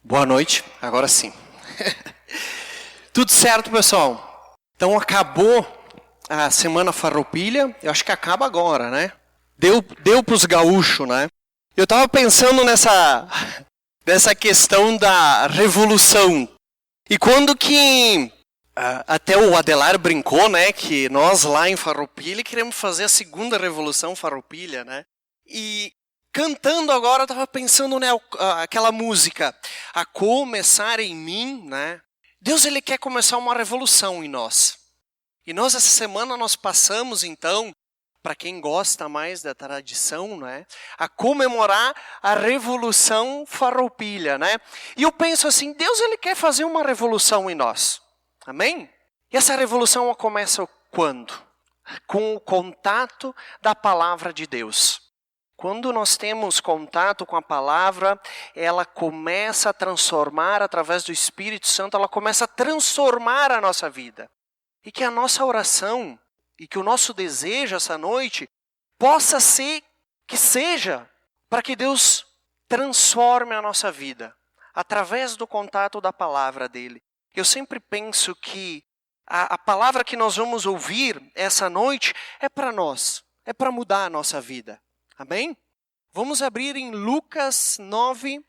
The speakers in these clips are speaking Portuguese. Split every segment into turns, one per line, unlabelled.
Boa noite, agora sim. Tudo certo, pessoal? Então acabou a Semana Farroupilha, eu acho que acaba agora, né? Deu pros gaúchos, né? Eu tava pensando nessa questão da revolução. E quando que até o Adelar brincou, né, que nós lá em Farroupilha queremos fazer a segunda revolução Farroupilha, né? E cantando agora, eu estava pensando, né, aquela música, a começar em mim, né? Deus, ele quer começar uma revolução em nós. E nós, essa semana, nós passamos, então, para quem gosta mais da tradição, né, a comemorar a Revolução Farroupilha, né? E eu penso assim, Deus, ele quer fazer uma revolução em nós. Amém? E essa revolução começa quando? Com o contato da palavra de Deus. Quando nós temos contato com a palavra, ela começa a transformar, através do Espírito Santo, ela começa a transformar a nossa vida. E que a nossa oração, e que o nosso desejo essa noite, possa ser, que seja, para que Deus transforme a nossa vida, através do contato da palavra dEle. Eu sempre penso que a palavra que nós vamos ouvir essa noite é para nós, é para mudar a nossa vida. Amém? Vamos abrir em Lucas 9,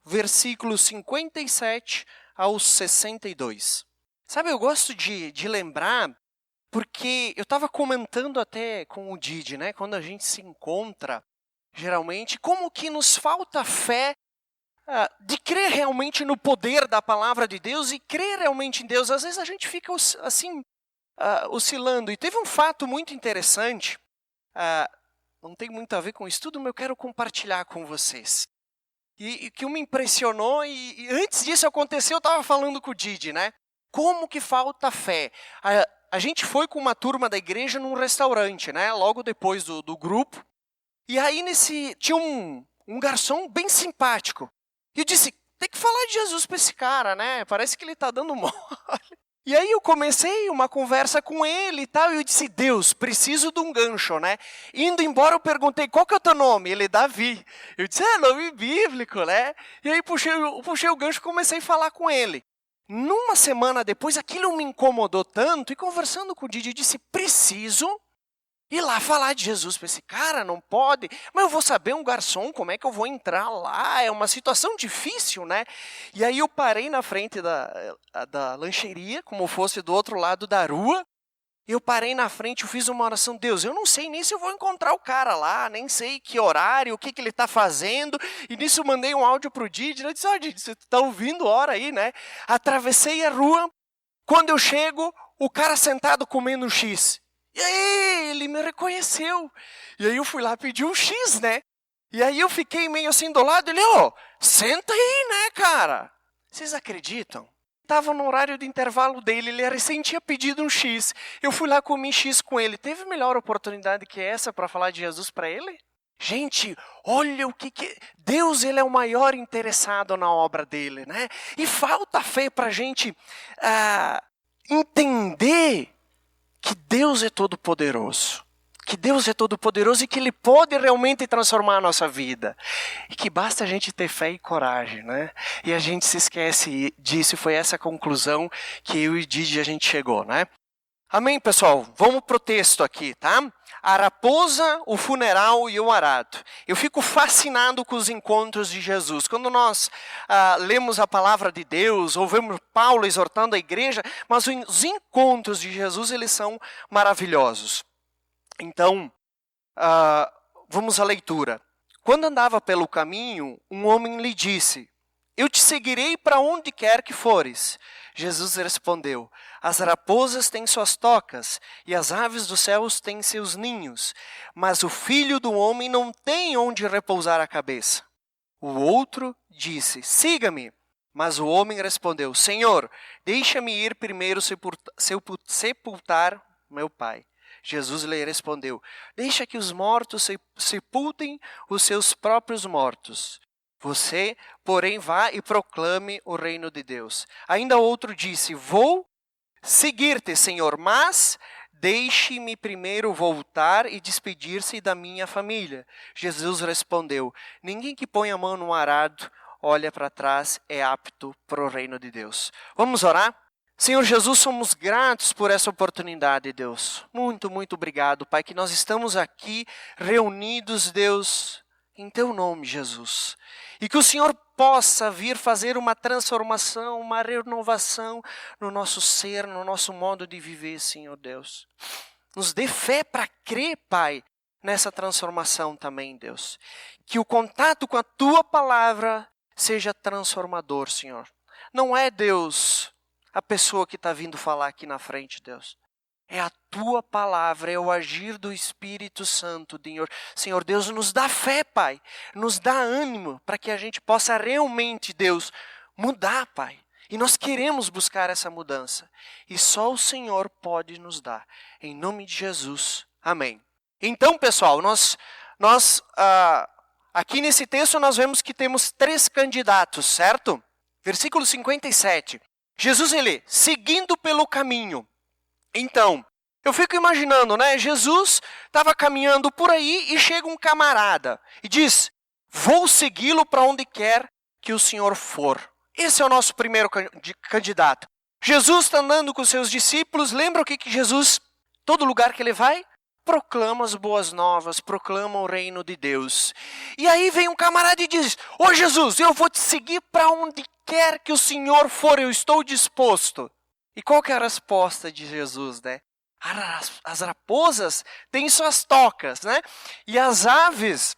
versículos 57 ao 62. Sabe, eu gosto de lembrar, porque eu estava comentando até com o Didi, né? Quando a gente se encontra, geralmente, como que nos falta fé de crer realmente no poder da palavra de Deus e crer realmente em Deus. Às vezes a gente fica assim, oscilando. E teve um fato muito interessante, não tem muito a ver com o estudo, mas eu quero compartilhar com vocês. E que me impressionou, e antes disso acontecer, eu estava falando com o Didi, né? Como que falta fé? A gente foi com uma turma da igreja num restaurante, né? Logo depois do grupo. E aí tinha um garçom bem simpático. E eu disse, tem que falar de Jesus para esse cara, né? Parece que ele está dando mole. E aí eu comecei uma conversa com ele e tal, e eu disse, Deus, preciso de um gancho, né? Indo embora eu perguntei, qual que é o teu nome? Ele, Davi. Eu disse, nome bíblico, né? E aí puxei o gancho e comecei a falar com ele. Numa semana depois, aquilo me incomodou tanto, e conversando com o Didi, eu disse, preciso ir lá falar de Jesus para esse cara, não pode. Mas eu vou saber um garçom, como é que eu vou entrar lá? É uma situação difícil, né? E aí eu parei na frente da lancheria, como fosse do outro lado da rua. Eu parei na frente, eu fiz uma oração. Deus, eu não sei nem se eu vou encontrar o cara lá, nem sei que horário, o que ele está fazendo. E nisso eu mandei um áudio para o Didi. Eu disse, Didi, você está ouvindo hora aí, né? Atravessei a rua. Quando eu chego, o cara sentado comendo um X. E aí, ele me reconheceu. E aí eu fui lá pedir um X, né? E aí eu fiquei meio assim do lado. Ele, senta aí, né, cara? Vocês acreditam? Estava no horário de intervalo dele, ele recém tinha pedido um X. Eu fui lá comer X com ele. Teve melhor oportunidade que essa para falar de Jesus para ele? Gente, olha o que... Deus, ele é o maior interessado na obra dele, né? E falta fé para a gente entender que Deus é todo-poderoso. Que Deus é todo-poderoso e que Ele pode realmente transformar a nossa vida. E que basta a gente ter fé e coragem, né? E a gente se esquece disso, e foi essa conclusão que eu e Didi a gente chegou, né? Amém, pessoal? Vamos pro texto aqui, tá? A raposa, o funeral e o arado. Eu fico fascinado com os encontros de Jesus. Quando nós lemos a palavra de Deus, ouvimos Paulo exortando a igreja, mas os encontros de Jesus, eles são maravilhosos. Então, vamos à leitura. Quando andava pelo caminho, um homem lhe disse, eu te seguirei para onde quer que fores. Jesus respondeu, as raposas têm suas tocas, e as aves dos céus têm seus ninhos, mas o filho do homem não tem onde repousar a cabeça. O outro disse, siga-me. Mas o homem respondeu, Senhor, deixa-me ir primeiro sepultar meu pai. Jesus lhe respondeu, deixa que os mortos sepultem os seus próprios mortos. Você, porém, vá e proclame o reino de Deus. Ainda outro disse, vou seguir-te, Senhor, mas deixe-me primeiro voltar e despedir-se da minha família. Jesus respondeu, ninguém que põe a mão no arado olha para trás, é apto para o reino de Deus. Vamos orar? Senhor Jesus, somos gratos por essa oportunidade, Deus. Muito, muito obrigado, Pai, que nós estamos aqui reunidos, Deus, em Teu nome, Jesus. E que o Senhor possa vir fazer uma transformação, uma renovação no nosso ser, no nosso modo de viver, Senhor Deus. Nos dê fé para crer, Pai, nessa transformação também, Deus. Que o contato com a Tua palavra seja transformador, Senhor. Não é, Deus, a pessoa que está vindo falar aqui na frente, Deus. É a Tua palavra, é o agir do Espírito Santo, Senhor. Senhor Deus, nos dá fé, Pai. Nos dá ânimo para que a gente possa realmente, Deus, mudar, Pai. E nós queremos buscar essa mudança. E só o Senhor pode nos dar. Em nome de Jesus. Amém. Então, pessoal, nós aqui nesse texto nós vemos que temos 3 candidatos, certo? Versículo 57. Jesus, ele, seguindo pelo caminho. Então, eu fico imaginando, né? Jesus estava caminhando por aí e chega um camarada e diz, vou segui-lo para onde quer que o Senhor for. Esse é o nosso primeiro candidato. Jesus está andando com seus discípulos, lembra o que Jesus, todo lugar que ele vai, proclama as boas novas, proclama o reino de Deus. E aí vem um camarada e diz, ô Jesus, eu vou te seguir para onde quer que o Senhor for, eu estou disposto. E qual que é a resposta de Jesus, né? As raposas têm suas tocas, né? E as aves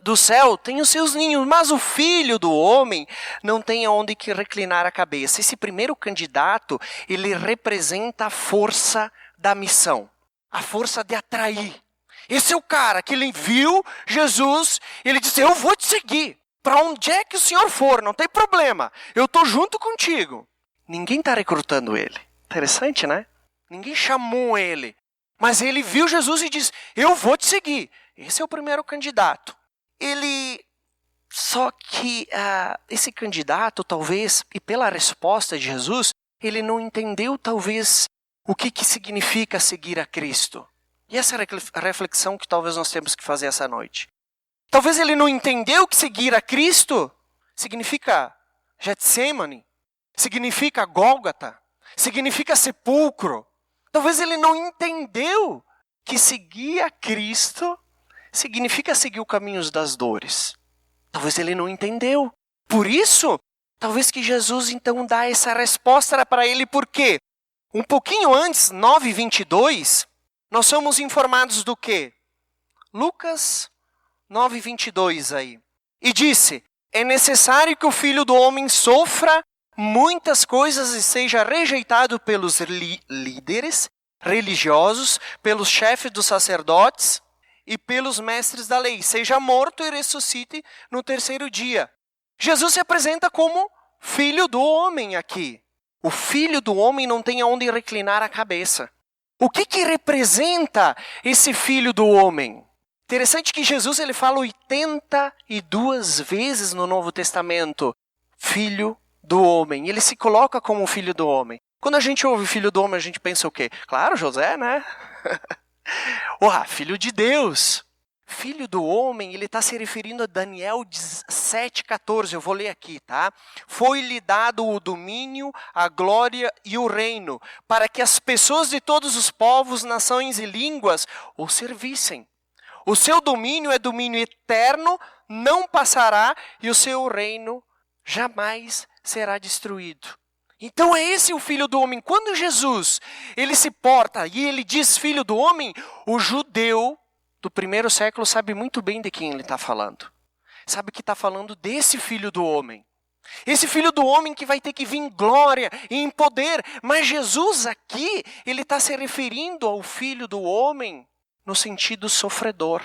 do céu têm os seus ninhos, mas o Filho do Homem não tem aonde que reclinar a cabeça. Esse primeiro candidato, ele representa a força da missão, a força de atrair. Esse é o cara que ele viu Jesus, ele disse, eu vou te seguir. Para onde é que o Senhor for, não tem problema. Eu estou junto contigo. Ninguém está recrutando ele. Interessante, né? Ninguém chamou ele. Mas ele viu Jesus e disse, eu vou te seguir. Esse é o primeiro candidato. Só que esse candidato, talvez, e pela resposta de Jesus, ele não entendeu, talvez, o que significa seguir a Cristo. E essa é a reflexão que talvez nós temos que fazer essa noite. Talvez ele não entendeu que seguir a Cristo significa Getsemane, significa Gólgota, significa sepulcro. Talvez ele não entendeu que seguir a Cristo significa seguir os caminhos das dores. Talvez ele não entendeu. Por isso, talvez que Jesus então dá essa resposta para ele. Por quê? Um pouquinho antes, 9:22, nós somos informados do quê? Lucas 9:22 aí. E disse, é necessário que o Filho do Homem sofra muitas coisas e seja rejeitado pelos líderes religiosos, pelos chefes dos sacerdotes e pelos mestres da lei. Seja morto e ressuscite no 3º dia. Jesus se apresenta como Filho do Homem aqui. O Filho do Homem não tem aonde reclinar a cabeça. O que representa esse Filho do Homem? Interessante que Jesus ele fala 82 vezes no Novo Testamento, Filho do Homem. Ele se coloca como o Filho do Homem. Quando a gente ouve Filho do Homem, a gente pensa o quê? Claro, José, né? Filho de Deus. Filho do Homem, ele está se referindo a Daniel 7:14. Eu vou ler aqui, tá? Foi-lhe dado o domínio, a glória e o reino, para que as pessoas de todos os povos, nações e línguas o servissem. O seu domínio é domínio eterno, não passará, e o seu reino jamais será destruído. Então é esse o Filho do Homem. Quando Jesus ele se porta e ele diz Filho do Homem, o judeu do 1º século sabe muito bem de quem ele está falando. Sabe que está falando desse Filho do Homem. Esse Filho do Homem que vai ter que vir em glória e em poder. Mas Jesus aqui, ele está se referindo ao Filho do Homem no sentido sofredor.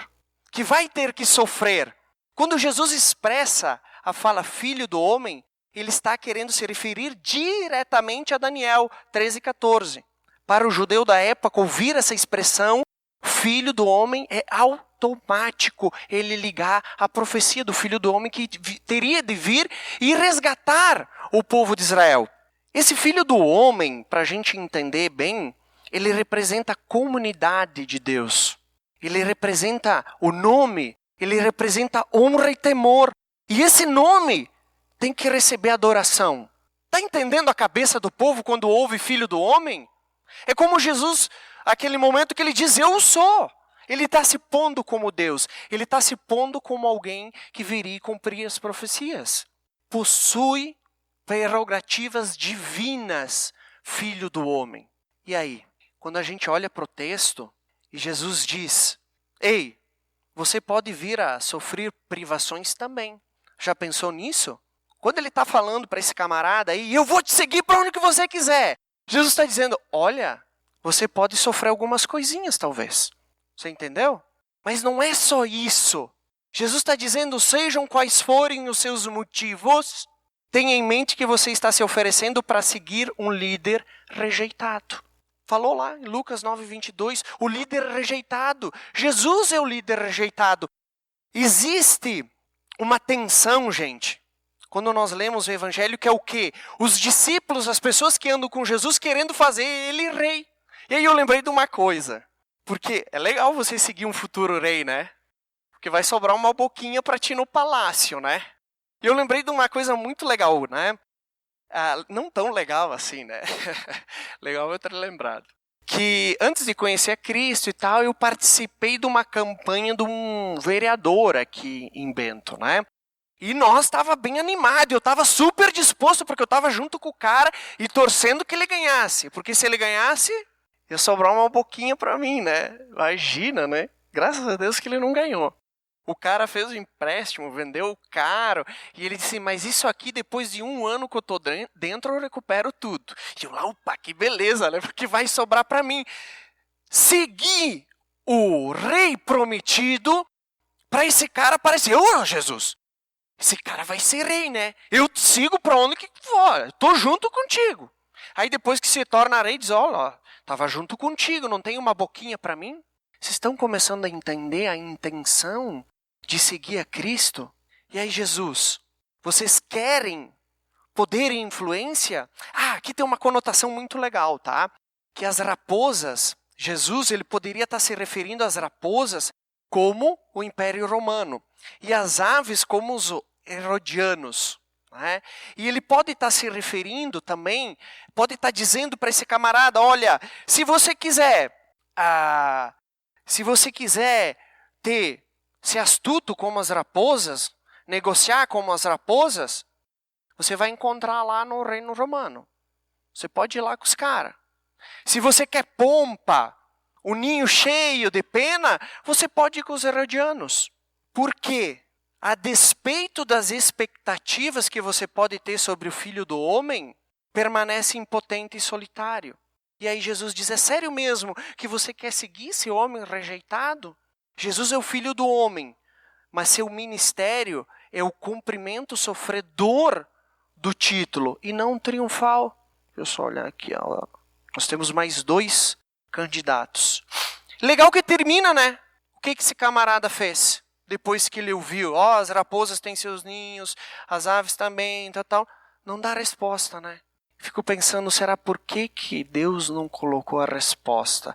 Que vai ter que sofrer. Quando Jesus expressa a fala Filho do Homem, ele está querendo se referir diretamente a Daniel 13:14. Para o judeu da época, ouvir essa expressão, Filho do Homem, é automático ele ligar a profecia do Filho do Homem que teria de vir e resgatar o povo de Israel. Esse Filho do Homem, para a gente entender bem, ele representa a comunidade de Deus. Ele representa o nome, ele representa honra e temor. E esse nome tem que receber adoração. Está entendendo a cabeça do povo quando ouve Filho do Homem? É como Jesus, aquele momento que ele diz, eu sou. Ele está se pondo como Deus. Ele está se pondo como alguém que viria cumprir as profecias. Possui prerrogativas divinas, Filho do Homem. E aí, quando a gente olha para o texto, e Jesus diz, ei, você pode vir a sofrer privações também. Já pensou nisso? Quando ele está falando para esse camarada aí, eu vou te seguir para onde que você quiser. Jesus está dizendo, olha, você pode sofrer algumas coisinhas talvez. Você entendeu? Mas não é só isso. Jesus está dizendo, sejam quais forem os seus motivos, tenha em mente que você está se oferecendo para seguir um líder rejeitado. Falou lá em Lucas 9:22, o líder rejeitado. Jesus é o líder rejeitado. Existe uma tensão, gente, quando nós lemos o Evangelho, que é o quê? Os discípulos, as pessoas que andam com Jesus, querendo fazer ele rei. E aí eu lembrei de uma coisa. Porque é legal você seguir um futuro rei, né? Porque vai sobrar uma boquinha para ti no palácio, né? E eu lembrei de uma coisa muito legal, né? Não tão legal assim, né? Legal eu ter lembrado. Que antes de conhecer a Cristo e tal, eu participei de uma campanha de um vereador aqui em Bento, né? E nós estava bem animado, eu estava super disposto, porque eu estava junto com o cara e torcendo que ele ganhasse. Porque se ele ganhasse, ia sobrar uma boquinha para mim, né? Imagina, né? Graças a Deus que ele não ganhou. O cara fez o empréstimo, vendeu caro, e ele disse, mas isso aqui, depois de 1 ano que eu tô dentro, eu recupero tudo. E eu lá, opa, que beleza, né? Porque vai sobrar para mim. Segui o rei prometido para esse cara aparecer. Ô, Jesus, esse cara vai ser rei, né? Eu te sigo para onde que for, eu tô junto contigo. Aí depois que se torna rei, diz, olha, estava junto contigo, não tem uma boquinha para mim? Vocês estão começando a entender a intenção de seguir a Cristo? E aí, Jesus, vocês querem poder e influência? Aqui tem uma conotação muito legal, tá? Que as raposas, Jesus, ele poderia estar se referindo às raposas como o Império Romano. E as aves como os herodianos. Né? E ele pode estar se referindo também, pode estar dizendo para esse camarada, olha, se você quiser ser astuto como as raposas, negociar como as raposas, você vai encontrar lá no Reino Romano. Você pode ir lá com os caras. Se você quer pompa, o ninho cheio de pena, você pode ir com os herodianos. Por quê? A despeito das expectativas que você pode ter sobre o Filho do Homem, permanece impotente e solitário. E aí Jesus diz, é sério mesmo que você quer seguir esse homem rejeitado? Jesus é o Filho do Homem, mas seu ministério é o cumprimento sofredor do título e não triunfal. Deixa eu só olhar aqui, ó. Nós temos mais 2 candidatos. Legal que termina, né? O que esse camarada fez? Depois que ele ouviu, as raposas têm seus ninhos, as aves também, tal. Não dá resposta, né? Fico pensando, será por que Deus não colocou a resposta?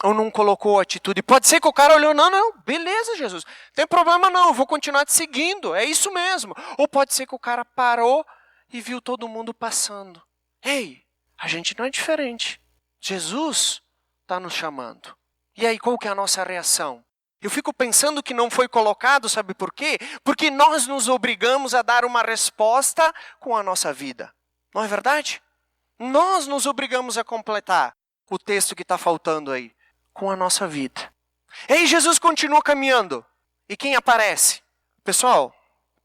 Ou não colocou a atitude? Pode ser que o cara olhou, não, beleza, Jesus. Não tem problema não, eu vou continuar te seguindo, é isso mesmo. Ou pode ser que o cara parou e viu todo mundo passando. Ei, a gente não é diferente. Jesus está nos chamando. E aí, qual que é a nossa reação? Eu fico pensando que não foi colocado, sabe por quê? Porque nós nos obrigamos a dar uma resposta com a nossa vida. Não é verdade? Nós nos obrigamos a completar o texto que está faltando aí, com a nossa vida. E aí Jesus continua caminhando. E quem aparece? Pessoal,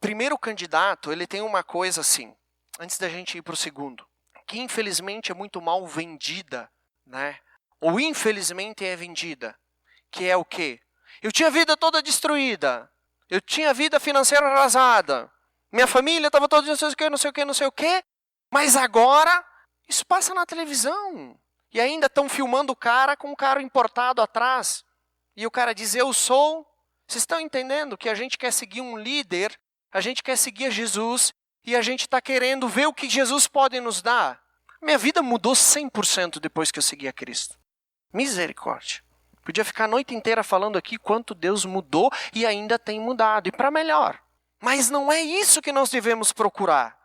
primeiro candidato, ele tem uma coisa assim, antes da gente ir para o segundo, que infelizmente é muito mal vendida, né? Ou infelizmente é vendida, que é o quê? Eu tinha a vida toda destruída. Eu tinha a vida financeira arrasada. Minha família estava toda não sei o quê. Mas agora, isso passa na televisão. E ainda estão filmando o cara com um carro importado atrás. E o cara diz, eu sou. Vocês estão entendendo que a gente quer seguir um líder, a gente quer seguir a Jesus, e a gente está querendo ver o que Jesus pode nos dar. Minha vida mudou 100% depois que eu segui a Cristo. Misericórdia. Podia ficar a noite inteira falando aqui quanto Deus mudou e ainda tem mudado. E para melhor. Mas não é isso que nós devemos procurar.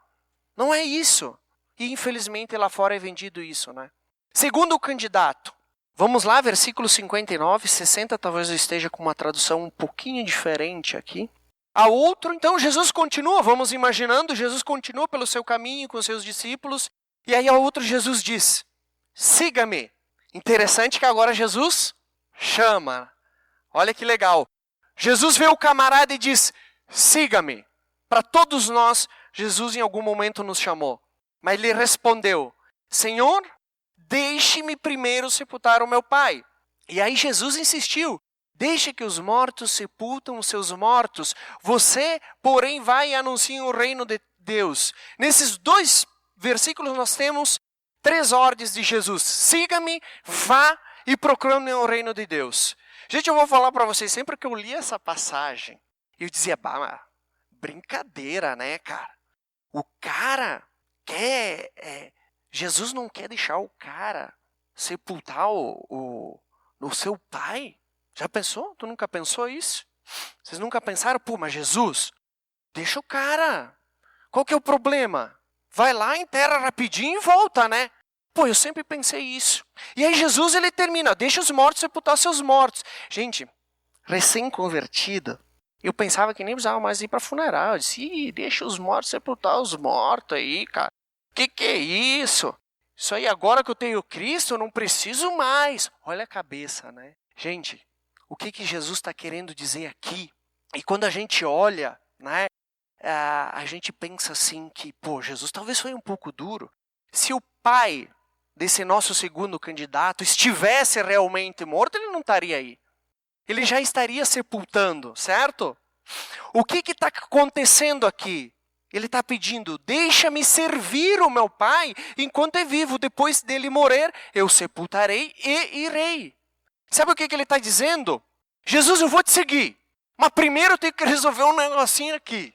Não é isso. E infelizmente lá fora é vendido isso, né? Segundo candidato. Vamos lá, versículo 59, 60, talvez eu esteja com uma tradução um pouquinho diferente aqui. A outro, então, Jesus continua, vamos imaginando, Jesus continua pelo seu caminho com os seus discípulos, e aí a outro Jesus diz, siga-me. Interessante que agora Jesus chama. Olha que legal. Jesus vê o camarada e diz, siga-me. Para todos nós, Jesus em algum momento nos chamou. Mas ele respondeu, Senhor, deixe-me primeiro sepultar o meu pai. E aí Jesus insistiu, deixe que os mortos sepultam os seus mortos. Você, porém, vai e anuncia o reino de Deus. Nesses 2 versículos nós temos 3 ordens de Jesus. Siga-me, vá e proclame o reino de Deus. Gente, eu vou falar para vocês, sempre que eu li essa passagem, eu dizia, brincadeira, né, cara? O cara quer... Jesus não quer deixar o cara sepultar o seu pai? Já pensou? Tu nunca pensou isso? Vocês nunca pensaram? Pô, mas Jesus, deixa o cara. Qual que é o problema? Vai lá, enterra rapidinho e volta, né? Pô, eu sempre pensei isso. E aí Jesus, ele termina, deixa os mortos sepultar seus mortos. Gente, recém-convertido, eu pensava que nem precisava mais ir para funeral. Eu disse, deixa os mortos sepultar os mortos aí, cara. Que é isso? Isso aí agora que eu tenho Cristo, eu não preciso mais. Olha a cabeça, né? Gente, o que Jesus está querendo dizer aqui? E quando a gente olha, né? A gente pensa assim que, pô, Jesus talvez foi um pouco duro. Se o pai desse nosso segundo candidato estivesse realmente morto, ele não estaria aí. Ele já estaria sepultando, certo? O que está acontecendo aqui? Ele está pedindo, deixa-me servir o meu pai enquanto é vivo. Depois dele morrer, eu sepultarei e irei. Sabe o que ele está dizendo? Jesus, eu vou te seguir. Mas primeiro eu tenho que resolver um negocinho aqui.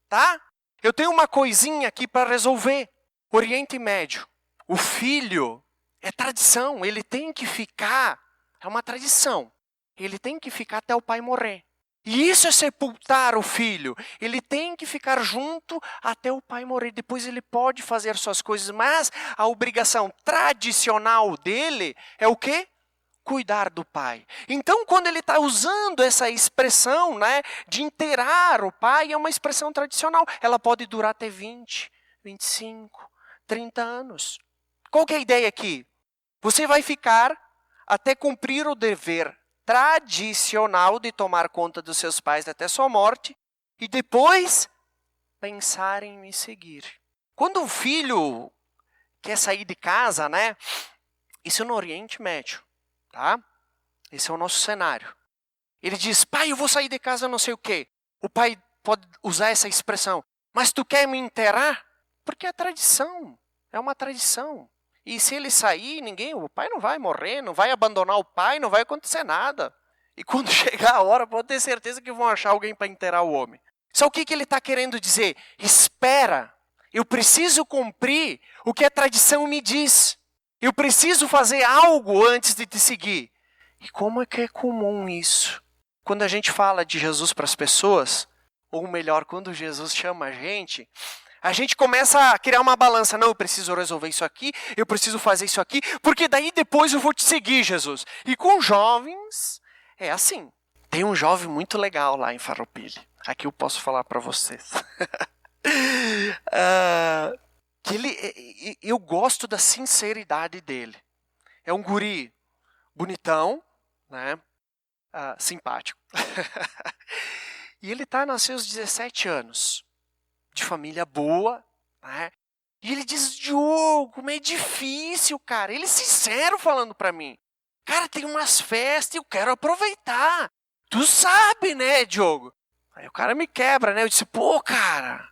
Tá? Eu tenho uma coisinha aqui para resolver. Oriente Médio. O filho é tradição. Ele tem que ficar. É uma tradição. Ele tem que ficar até o pai morrer. E isso é sepultar o filho. Ele tem que ficar junto até o pai morrer. Depois ele pode fazer suas coisas. Mas a obrigação tradicional dele é o quê? Cuidar do pai. Então, quando ele está usando essa expressão, né, de enterrar o pai, é uma expressão tradicional. Ela pode durar até 20, 25, 30 anos. Qual que é a ideia aqui? Você vai ficar até cumprir o dever tradicional de tomar conta dos seus pais até sua morte e depois pensar em me seguir. Quando um filho quer sair de casa, né? Isso no Oriente Médio, tá? Esse é o nosso cenário. Ele diz, pai, eu vou sair de casa não sei o quê. O pai pode usar essa expressão, mas tu quer me enterrar? Porque é tradição, é uma tradição. E se ele sair, o pai não vai morrer, não vai abandonar o pai, não vai acontecer nada. E quando chegar a hora, pode ter certeza que vão achar alguém para enterrar o homem. Só o que ele está querendo dizer? Espera, eu preciso cumprir o que a tradição me diz. Eu preciso fazer algo antes de te seguir. E como é que é comum isso? Quando a gente fala de Jesus para as pessoas, ou melhor, quando Jesus chama a gente começa a criar uma balança. Não, eu preciso resolver isso aqui, eu preciso fazer isso aqui, porque daí depois eu vou te seguir, Jesus. E com jovens, é assim. Tem um jovem muito legal lá em Farroupilha. Aqui eu posso falar para vocês. Eu gosto da sinceridade dele. É um guri bonitão, né? Simpático. E ele está nos seus 17 anos. De família boa, né? E ele diz, Diogo, como é difícil, cara. Ele é sincero falando pra mim. Cara, tem umas festas e eu quero aproveitar. Tu sabe, né, Diogo? Aí o cara me quebra, né? Eu disse, pô, cara.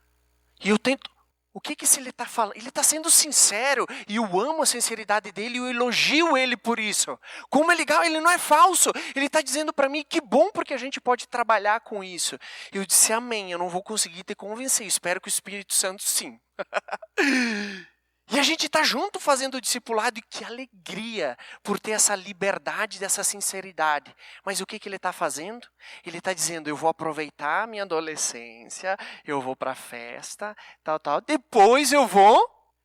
E eu tento... O que esse ele tá falando? Ele tá sendo sincero. E eu amo a sinceridade dele e eu elogio ele por isso. Como é legal, ele não é falso. Ele tá dizendo para mim, que bom porque a gente pode trabalhar com isso. E eu disse, amém, eu não vou conseguir te convencer. Espero que o Espírito Santo sim. E a gente está junto fazendo o discipulado e que alegria por ter essa liberdade, dessa sinceridade. Mas o que ele está fazendo? Ele está dizendo, eu vou aproveitar a minha adolescência, eu vou para a festa, tal. Depois eu vou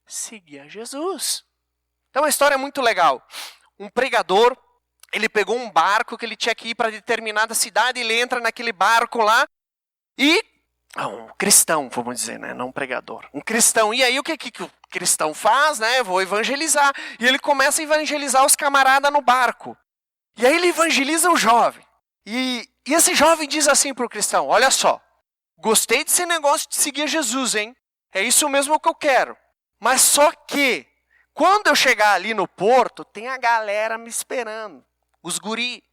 seguir a Jesus. Então a história é muito legal. Um pregador, ele pegou um barco que ele tinha que ir para determinada cidade, ele entra naquele barco lá e... um cristão, vamos dizer, né? Não um pregador. Um cristão. E aí o que o cristão faz, né? Vou evangelizar. E ele começa a evangelizar os camaradas no barco. E aí ele evangeliza o jovem. E esse jovem diz assim para o cristão, olha só, gostei desse negócio de seguir Jesus, hein? É isso mesmo que eu quero. Mas só que, quando eu chegar ali no porto, tem a galera me esperando. Os guri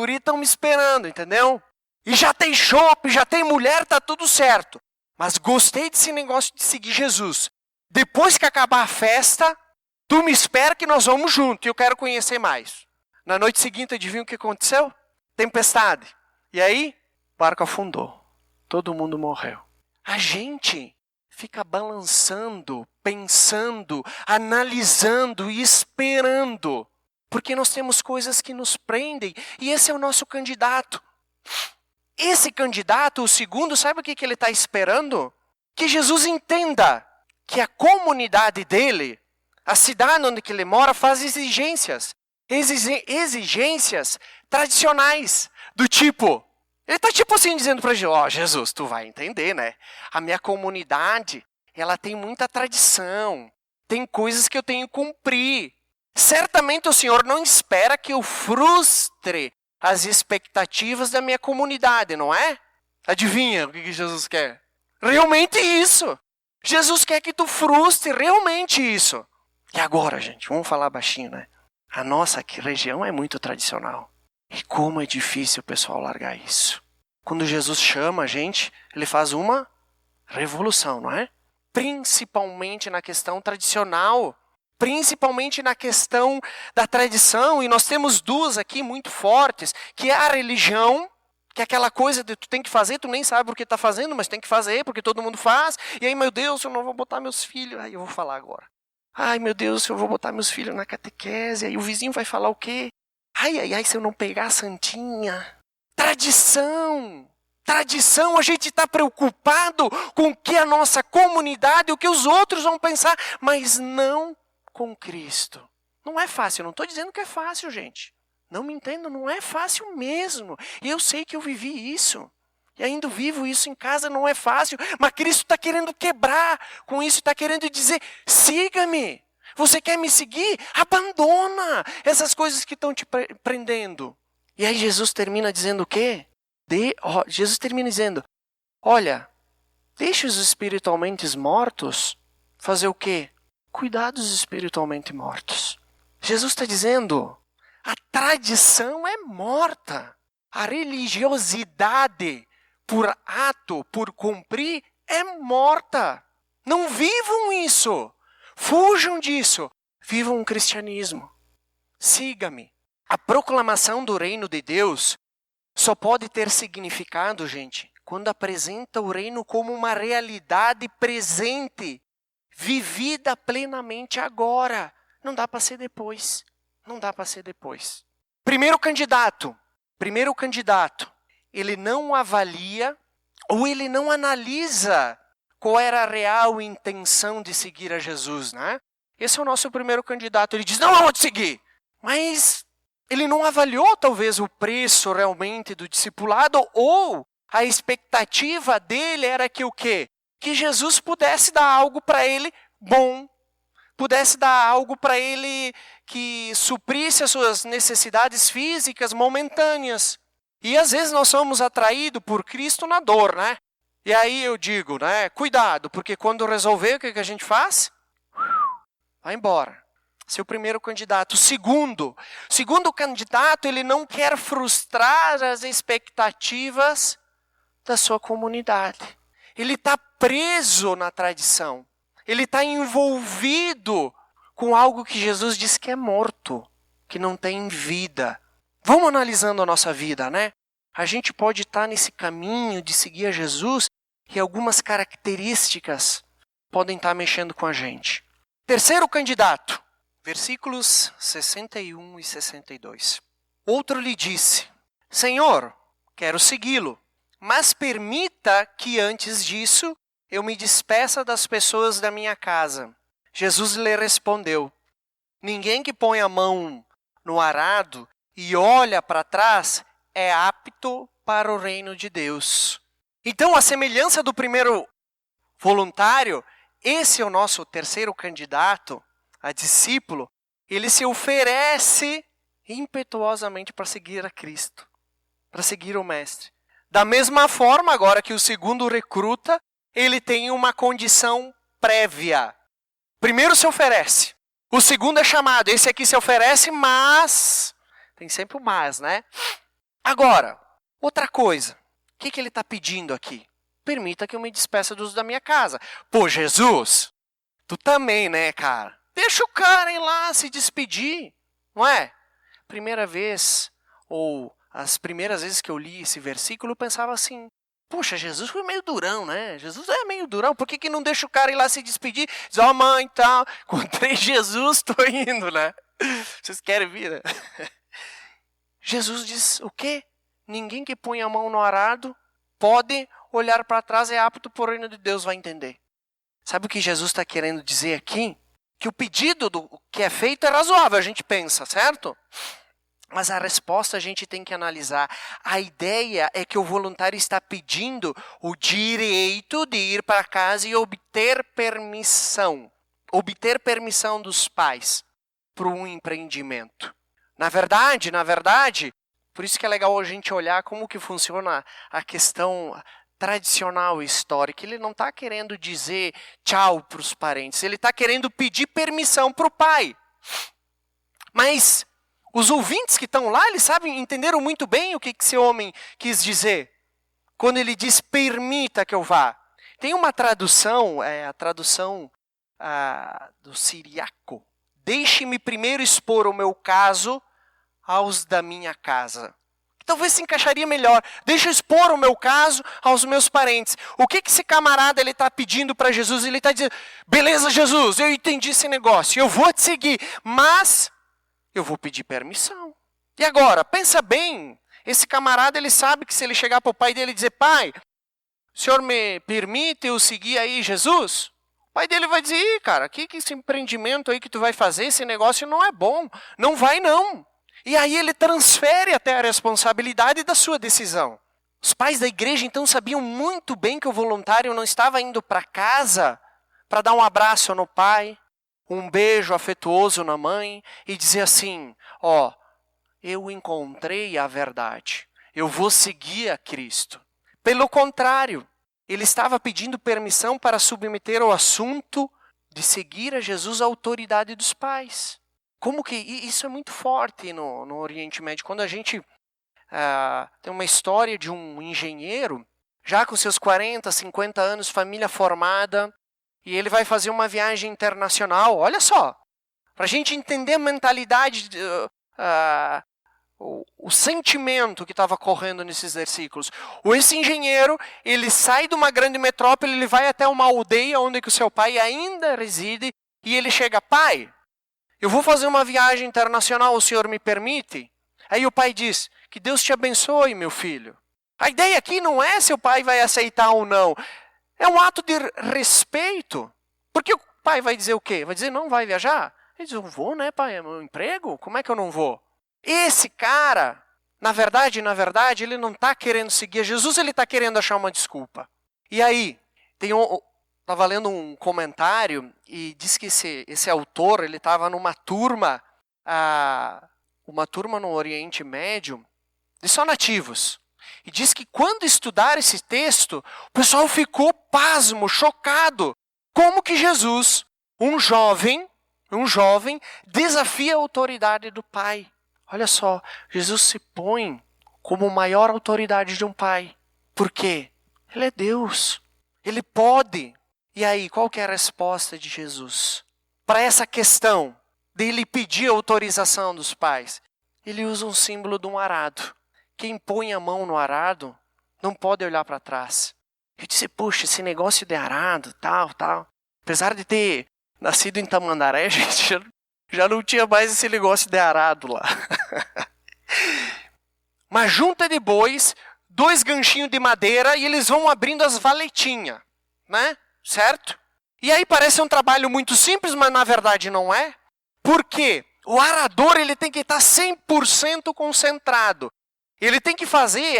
estão me esperando, entendeu? E já tem chopp, já tem mulher, tá tudo certo. Mas gostei desse negócio de seguir Jesus. Depois que acabar a festa, tu me espera que nós vamos junto e eu quero conhecer mais. Na noite seguinte, adivinha o que aconteceu? Tempestade. E aí, o barco afundou. Todo mundo morreu. A gente fica balançando, pensando, analisando e esperando. Porque nós temos coisas que nos prendem e esse é o nosso candidato. Esse candidato, o segundo, sabe o que ele está esperando? Que Jesus entenda que a comunidade dele, a cidade onde ele mora, faz exigências. Exigências tradicionais. Do tipo, ele está tipo assim dizendo para Jesus, Jesus, tu vai entender, né? A minha comunidade, ela tem muita tradição. Tem coisas que eu tenho que cumprir. Certamente o Senhor não espera que eu frustre as expectativas da minha comunidade, não é? Adivinha o que Jesus quer? Realmente isso. Jesus quer que tu frustre realmente isso. E agora, gente, vamos falar baixinho, né? A nossa região é muito tradicional. E como é difícil o pessoal largar isso. Quando Jesus chama a gente, ele faz uma revolução, não é? Principalmente na questão tradicional. Principalmente na questão da tradição, e nós temos duas aqui muito fortes, que é a religião, que é aquela coisa de tu tem que fazer, tu nem sabe por que está fazendo, mas tem que fazer, porque todo mundo faz, e aí, meu Deus, eu não vou botar meus filhos, aí eu vou falar agora. Ai, meu Deus, eu vou botar meus filhos na catequese, aí o vizinho vai falar o quê? Ai, se eu não pegar a santinha. Tradição, a gente está preocupado com o que a nossa comunidade, o que os outros vão pensar, mas não com Cristo. Não é fácil, eu não estou dizendo que é fácil, gente. Não me entendo, não é fácil mesmo. E eu sei que eu vivi isso. E ainda vivo isso em casa, não é fácil. Mas Cristo está querendo quebrar com isso, está querendo dizer, siga-me. Você quer me seguir? Abandona essas coisas que estão te prendendo. E aí Jesus termina dizendo o quê? Jesus termina dizendo, olha, deixa os espiritualmente mortos fazer o quê? Cuidar dos espiritualmente mortos. Jesus está dizendo, a tradição é morta. A religiosidade por ato, por cumprir, é morta. Não vivam isso. Fujam disso. Vivam um cristianismo. Siga-me. A proclamação do reino de Deus só pode ter significado, gente, quando apresenta o reino como uma realidade presente, vivida plenamente agora. Não dá para ser depois. Não dá para ser depois. Primeiro candidato, ele não avalia ou ele não analisa qual era a real intenção de seguir a Jesus, né? Esse é o nosso primeiro candidato. Ele diz, não, eu vou te seguir. Mas ele não avaliou talvez o preço realmente do discipulado ou a expectativa dele era que o quê? Que Jesus pudesse dar algo para ele bom, pudesse dar algo para ele que suprisse as suas necessidades físicas momentâneas. E às vezes nós somos atraídos por Cristo na dor, né? E aí eu digo, né? Cuidado, porque quando resolver, o que a gente faz? Vai embora. Esse é o primeiro candidato. O segundo candidato, ele não quer frustrar as expectativas da sua comunidade. Ele está preso na tradição. Ele está envolvido com algo que Jesus diz que é morto, que não tem vida. Vamos analisando a nossa vida, né? A gente pode estar nesse caminho de seguir a Jesus e algumas características podem estar mexendo com a gente. Terceiro candidato, versículos 61 e 62. Outro lhe disse: Senhor, quero segui-lo, mas permita que antes disso eu me despeça das pessoas da minha casa. Jesus lhe respondeu: Ninguém que põe a mão no arado e olha para trás é apto para o reino de Deus. Então, a semelhança do primeiro voluntário, esse é o nosso terceiro candidato a discípulo. Ele se oferece impetuosamente para seguir a Cristo, para seguir o Mestre. Da mesma forma, agora que o segundo recruta, ele tem uma condição prévia. Primeiro se oferece. O segundo é chamado. Esse aqui se oferece, mas... Tem sempre o mas, né? Agora, outra coisa. O que ele está pedindo aqui? Permita que eu me despeça dos da minha casa. Pô, Jesus, tu também, né, cara? Deixa o cara ir lá se despedir, não é? Primeira vez, ou as primeiras vezes que eu li esse versículo, eu pensava assim, poxa, Jesus foi meio durão, né? Jesus é meio durão, por que não deixa o cara ir lá se despedir? Diz, ó, mãe, tal, encontrei Jesus, tô indo, né? Vocês querem vir, né? Jesus diz o quê? Ninguém que põe a mão no arado pode olhar para trás, é apto para o reino de Deus, vai entender. Sabe o que Jesus está querendo dizer aqui? Que o pedido do que é feito é razoável, a gente pensa, certo? Mas a resposta a gente tem que analisar. A ideia é que o voluntário está pedindo o direito de ir para casa e obter permissão. Obter permissão dos pais para um empreendimento. Na verdade, por isso que é legal a gente olhar como que funciona a questão tradicional e histórica. Ele não está querendo dizer tchau para os parentes. Ele está querendo pedir permissão para o pai. Mas os ouvintes que estão lá, eles entenderam muito bem o que esse homem quis dizer. Quando ele diz, permita que eu vá. Tem uma tradução, a tradução do siriaco. Deixe-me primeiro expor o meu caso aos da minha casa. Talvez se encaixaria melhor. Deixa eu expor o meu caso aos meus parentes. O que esse camarada está pedindo para Jesus? Ele está dizendo, beleza, Jesus, eu entendi esse negócio, eu vou te seguir, mas eu vou pedir permissão. E agora, pensa bem, esse camarada ele sabe que se ele chegar para o pai dele e dizer, pai, o senhor me permite eu seguir aí Jesus? O pai dele vai dizer, ih, cara, que esse empreendimento aí que tu vai fazer, esse negócio não é bom, não vai não. E aí ele transfere até a responsabilidade da sua decisão. Os pais da igreja então sabiam muito bem que o voluntário não estava indo para casa para dar um abraço no pai, um beijo afetuoso na mãe e dizer assim, ó, eu encontrei a verdade, eu vou seguir a Cristo. Pelo contrário, ele estava pedindo permissão para submeter o assunto de seguir a Jesus à autoridade dos pais. Como que isso é muito forte no Oriente Médio. Quando a gente tem uma história de um engenheiro, já com seus 40, 50 anos, família formada, e ele vai fazer uma viagem internacional. Olha só, para a gente entender a mentalidade, o sentimento que estava correndo nesses versículos. Esse engenheiro, ele sai de uma grande metrópole, ele vai até uma aldeia onde que o seu pai ainda reside, e ele chega, pai, eu vou fazer uma viagem internacional, o senhor me permite? Aí o pai diz, que Deus te abençoe, meu filho. A ideia aqui não é se o pai vai aceitar ou não. É um ato de respeito. Porque o pai vai dizer o quê? Vai dizer, não vai viajar? Ele diz, eu vou, né, pai? É meu emprego? Como é que eu não vou? Esse cara, na verdade, ele não está querendo seguir Jesus, ele está querendo achar uma desculpa. E aí, estava lendo um comentário e diz que esse autor, ele estava numa turma, no Oriente Médio, de só nativos. E diz que quando estudaram esse texto, o pessoal ficou pasmo, chocado. Como que Jesus, um jovem, desafia a autoridade do pai? Olha só, Jesus se põe como maior autoridade de um pai. Por quê? Ele é Deus. Ele pode. E aí, qual que é a resposta de Jesus? Para essa questão dele pedir autorização dos pais, ele usa um símbolo de um arado. Quem põe a mão no arado não pode olhar para trás. Eu disse, puxa, esse negócio de arado, tal. Apesar de ter Nascido em Tamandaré, gente, já não tinha mais esse negócio de arado lá. Uma junta de bois, 2 ganchinhos de madeira e eles vão abrindo as valetinhas, né? Certo? E aí parece um trabalho muito simples, mas na verdade não é. Por quê? O arador ele tem que estar 100% concentrado. Ele tem que fazer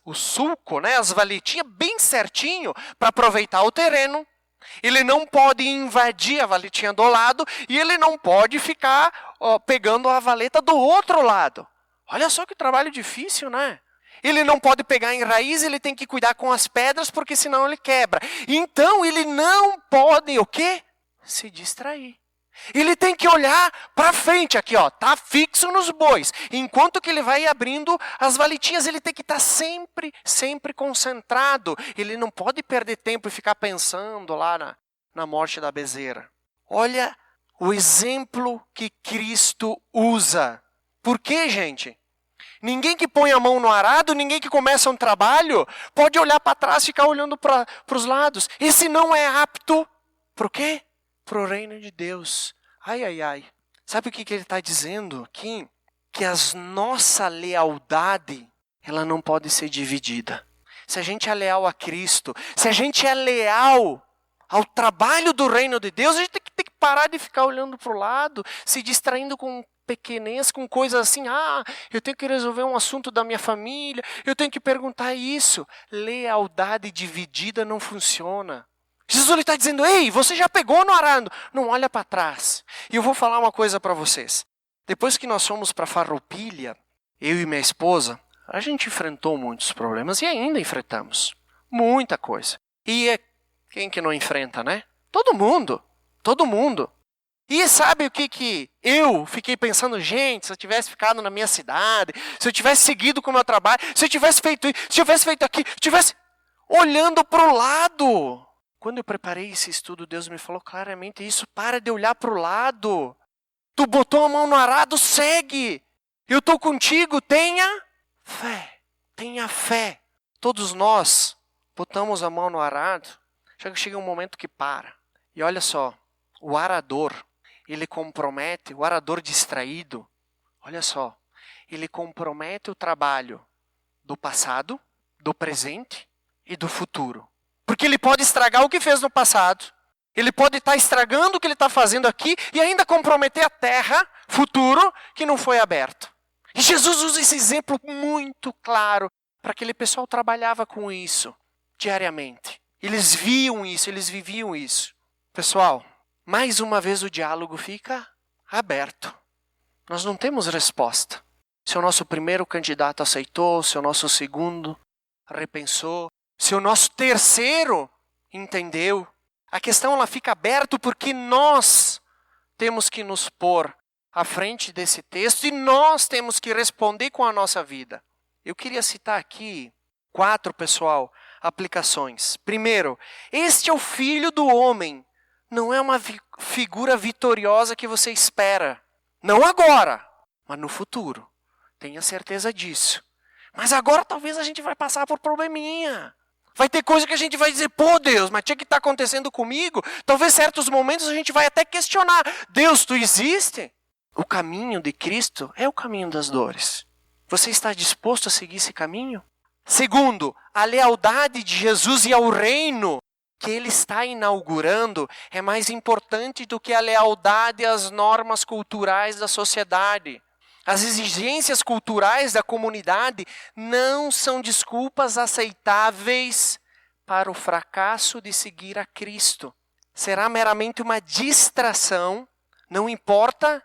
o sulco, né, as valetinhas bem certinho para aproveitar o terreno. Ele não pode invadir a valetinha do lado e ele não pode ficar pegando a valeta do outro lado. Olha só que trabalho difícil, né? Ele não pode pegar em raiz, ele tem que cuidar com as pedras, porque senão ele quebra. Então ele não pode o quê? Se distrair. Ele tem que olhar para frente aqui, ó, tá fixo nos bois. Enquanto que ele vai abrindo as valetinhas, ele tem que estar sempre concentrado. Ele não pode perder tempo e ficar pensando lá na morte da bezerra. Olha o exemplo que Cristo usa. Por quê, gente? Ninguém que põe a mão no arado, ninguém que começa um trabalho, pode olhar para trás e ficar olhando para os lados. Esse não é apto para o quê? Para o reino de Deus. Ai. Sabe o que ele está dizendo aqui? Que a nossa lealdade, ela não pode ser dividida. Se a gente é leal a Cristo, se a gente é leal ao trabalho do reino de Deus, a gente tem que parar de ficar olhando para o lado, se distraindo com pequenez, com coisas assim. Eu tenho que resolver um assunto da minha família, eu tenho que perguntar isso. Lealdade dividida não funciona. Jesus está dizendo, ei, você já pegou no arado, não olha para trás. E eu vou falar uma coisa para vocês. Depois que nós fomos para Farroupilha, eu e minha esposa, a gente enfrentou muitos problemas e ainda enfrentamos. Muita coisa. E quem que não enfrenta, né? Todo mundo. E sabe o que eu fiquei pensando? Gente, se eu tivesse ficado na minha cidade, se eu tivesse seguido com o meu trabalho, se eu tivesse feito isso, se eu tivesse feito aquilo, se eu tivesse olhando para o lado. Quando eu preparei esse estudo, Deus me falou claramente isso. Para de olhar para o lado. Tu botou a mão no arado, segue. Eu estou contigo, tenha fé. Tenha fé. Todos nós botamos a mão no arado. Chega um momento que para. E olha só, o arador, ele compromete, o arador distraído, olha só, ele compromete o trabalho do passado, do presente e do futuro. Porque ele pode estragar o que fez no passado, ele pode estar estragando o que ele está fazendo aqui e ainda comprometer a terra, futuro, que não foi aberto. E Jesus usa esse exemplo muito claro para aquele pessoal que trabalhava com isso diariamente. Eles viam isso, eles viviam isso. Pessoal, mais uma vez o diálogo fica aberto. Nós não temos resposta. Se o nosso primeiro candidato aceitou, se o nosso segundo repensou, se o nosso terceiro entendeu. A questão ela fica aberta porque nós temos que nos pôr à frente desse texto e nós temos que responder com a nossa vida. Eu queria citar aqui 4, pessoal, aplicações. Primeiro, este é o Filho do Homem. Não é uma figura vitoriosa que você espera. Não agora, mas no futuro. Tenha certeza disso. Mas agora talvez a gente vai passar por probleminha. Vai ter coisa que a gente vai dizer, pô Deus, mas tinha que estar acontecendo comigo. Talvez em certos momentos a gente vai até questionar. Deus, tu existe? O caminho de Cristo é o caminho das dores. Você está disposto a seguir esse caminho? Segundo, a lealdade de Jesus e ao reino que ele está inaugurando é mais importante do que a lealdade às normas culturais da sociedade. As exigências culturais da comunidade não são desculpas aceitáveis para o fracasso de seguir a Cristo. Será meramente uma distração, não importa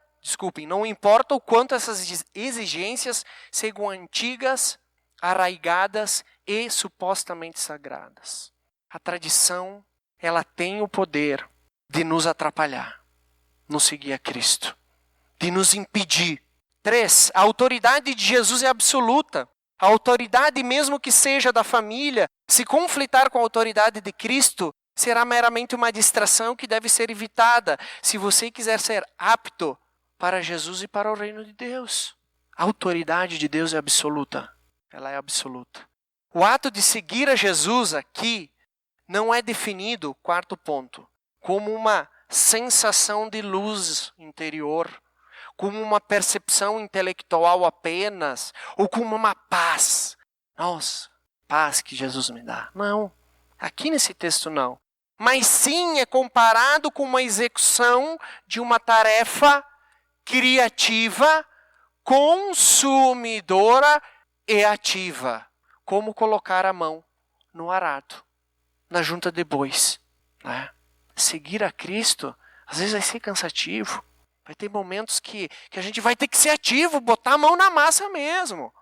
o quanto essas exigências sejam antigas, arraigadas e supostamente sagradas. A tradição, ela tem o poder de nos atrapalhar, nos seguir a Cristo, de nos impedir. 3, a autoridade de Jesus é absoluta. A autoridade, mesmo que seja da família, se conflitar com a autoridade de Cristo, será meramente uma distração que deve ser evitada se você quiser ser apto para Jesus e para o reino de Deus. A autoridade de Deus é absoluta. Ela é absoluta. O ato de seguir a Jesus aqui não é definido, 4º ponto, como uma sensação de luz interior, como uma percepção intelectual apenas, ou como uma paz. Nossa, paz que Jesus me dá. Não, aqui nesse texto não. Mas sim é comparado com uma execução de uma tarefa criativa, consumidora e ativa. Como colocar a mão no arado, na junta de bois. Né? Seguir a Cristo, às vezes vai ser cansativo. Vai ter momentos que a gente vai ter que ser ativo, botar a mão na massa mesmo.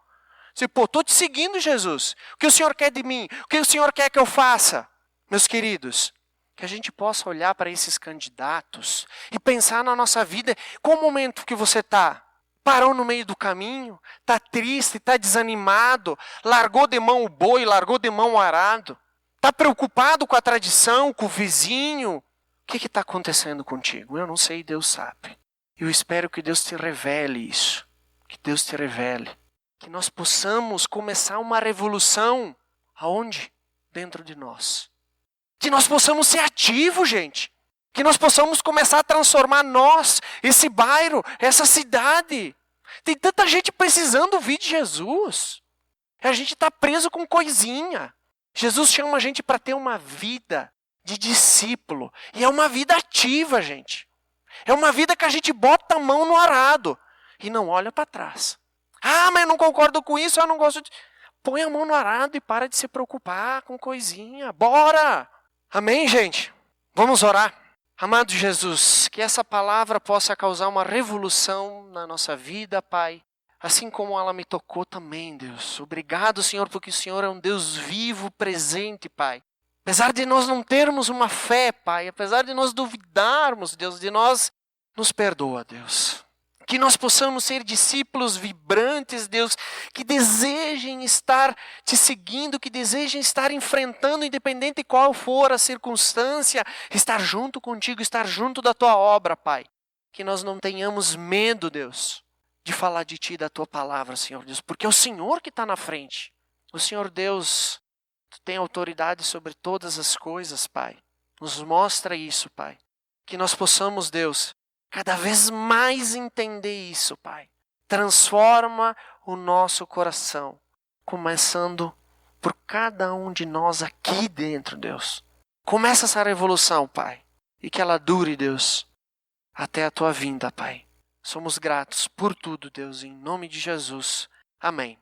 Tipo, estou te seguindo, Jesus. O que o Senhor quer de mim? O que o Senhor quer que eu faça? Meus queridos, que a gente possa olhar para esses candidatos e pensar na nossa vida. Qual o momento que você está? Parou no meio do caminho? Está triste? Está desanimado? Largou de mão o boi? Largou de mão o arado? Está preocupado com a tradição, com o vizinho? O que está acontecendo contigo? Eu não sei, Deus sabe. Eu espero que Deus te revele isso. Que Deus te revele. Que nós possamos começar uma revolução. Aonde? Dentro de nós. Que nós possamos ser ativos, gente. Que nós possamos começar a transformar nós, esse bairro, essa cidade. Tem tanta gente precisando ouvir de Jesus. A gente está preso com coisinha. Jesus chama a gente para ter uma vida de discípulo. E é uma vida ativa, gente. É uma vida que a gente bota a mão no arado e não olha para trás. Ah, mas eu não concordo com isso, eu não gosto de... Põe a mão no arado e para de se preocupar com coisinha. Bora! Amém, gente? Vamos orar. Amado Jesus, que essa palavra possa causar uma revolução na nossa vida, Pai. Assim como ela me tocou também, Deus. Obrigado, Senhor, porque o Senhor é um Deus vivo, presente, Pai. Apesar de nós não termos uma fé, Pai, apesar de nós duvidarmos, Deus, de nós, nos perdoa, Deus. Que nós possamos ser discípulos vibrantes, Deus, que desejem estar te seguindo, que desejem estar enfrentando, independente de qual for a circunstância, estar junto contigo, estar junto da tua obra, Pai. Que nós não tenhamos medo, Deus, de falar de ti, da tua palavra, Senhor Deus, porque é o Senhor que está na frente. O Senhor Deus, tu tem autoridade sobre todas as coisas, Pai. Nos mostra isso, Pai. Que nós possamos, Deus, cada vez mais entender isso, Pai. Transforma o nosso coração, começando por cada um de nós aqui dentro, Deus. Começa essa revolução, Pai, e que ela dure, Deus, até a tua vinda, Pai. Somos gratos por tudo, Deus, em nome de Jesus. Amém.